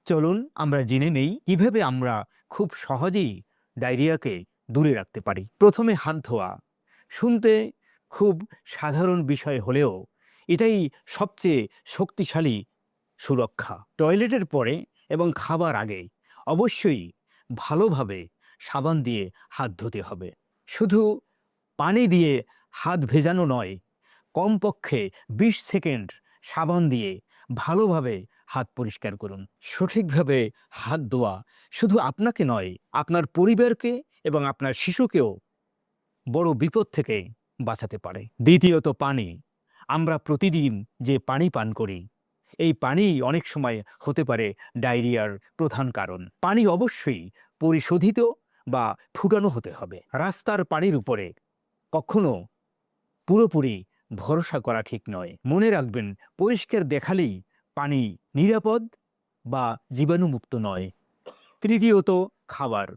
চলুন আমরা জেনে নেই কিভাবে আমরা খুব সহজেই ডায়রিয়াকে দূরে রাখতে পারি। প্রথমে হাত ধোয়া। শুনতে খুব সাধারণ বিষয় হলেও এটাই সবচেয়ে শক্তিশালী সুরক্ষা। টয়লেটের পরে এবং খাবার আগে অবশ্যই ভালোভাবে সাবান দিয়ে হাত ধুতে হবে। শুধু পানি দিয়ে হাত ভেজানো নয়, কমপক্ষে ২০ সেকেন্ড সাবান দিয়ে ভালোভাবে হাত পরিষ্কার করুন। সঠিকভাবে হাত ধোয়া শুধু আপনাকে নয়, আপনার পরিবারকে এবং আপনার শিশুকেও বড় বিপদ থেকে বাঁচাতে পারে। দ্বিতীয়ত পানি। আমরা প্রতিদিন যে পানি পান করি, এই পানি অনেক সময় হতে পারে ডায়রিয়ার প্রধান কারণ। পানি অবশ্যই পরিশোধিত বা ফুটানো হতে হবে। রাস্তার পানির উপরে কখনো পুরোপুরি ভরসা করা ঠিক নয়। মনে রাখবেন, পরিষ্কার দেখালেই পানি নিরাপদ বা জীবাণুমুক্ত নয়। তৃতীয়ত খাবার।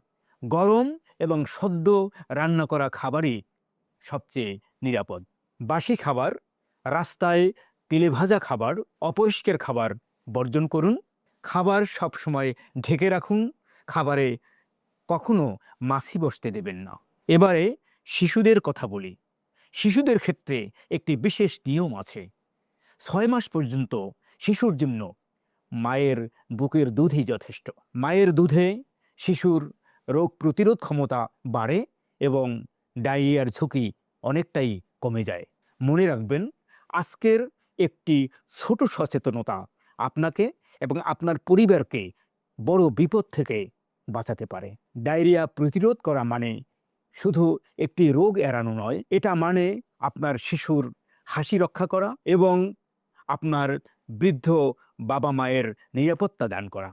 গরম এবং সদ্য রান্না করা খাবারই সবচেয়ে নিরাপদ। বাসি খাবার, রাস্তায় তেলে ভাজা খাবার, অপরিষ্কার খাবার বর্জন করুন। খাবার সবসময় ঢেকে রাখুন। খাবারে কখনো মাছি বসতে দেবেন না। এবারে শিশুদের কথা বলি। শিশুদের ক্ষেত্রে একটি বিশেষ নিয়ম আছে। ৬ মাস পর্যন্ত শিশুর জন্য মায়ের বুকের দুধই যথেষ্ট। মায়ের দুধে শিশুর রোগ প্রতিরোধ ক্ষমতা বাড়ে এবং ডায়রিয়ার ঝুঁকি অনেকটাই কমে যায়। মনে রাখবেন, আজকের একটি ছোট সচেতনতা আপনাকে এবং আপনার পরিবারকে বড় বিপদ থেকে বাঁচাতে পারে। ডায়রিয়া প্রতিরোধ করা মানে শুধু একটি রোগ এড়ানো নয়, এটা মানে আপনার শিশুর হাসি রক্ষা করা এবং আপনার বৃদ্ধ বাবা মায়ের নিরাপত্তা দান করা।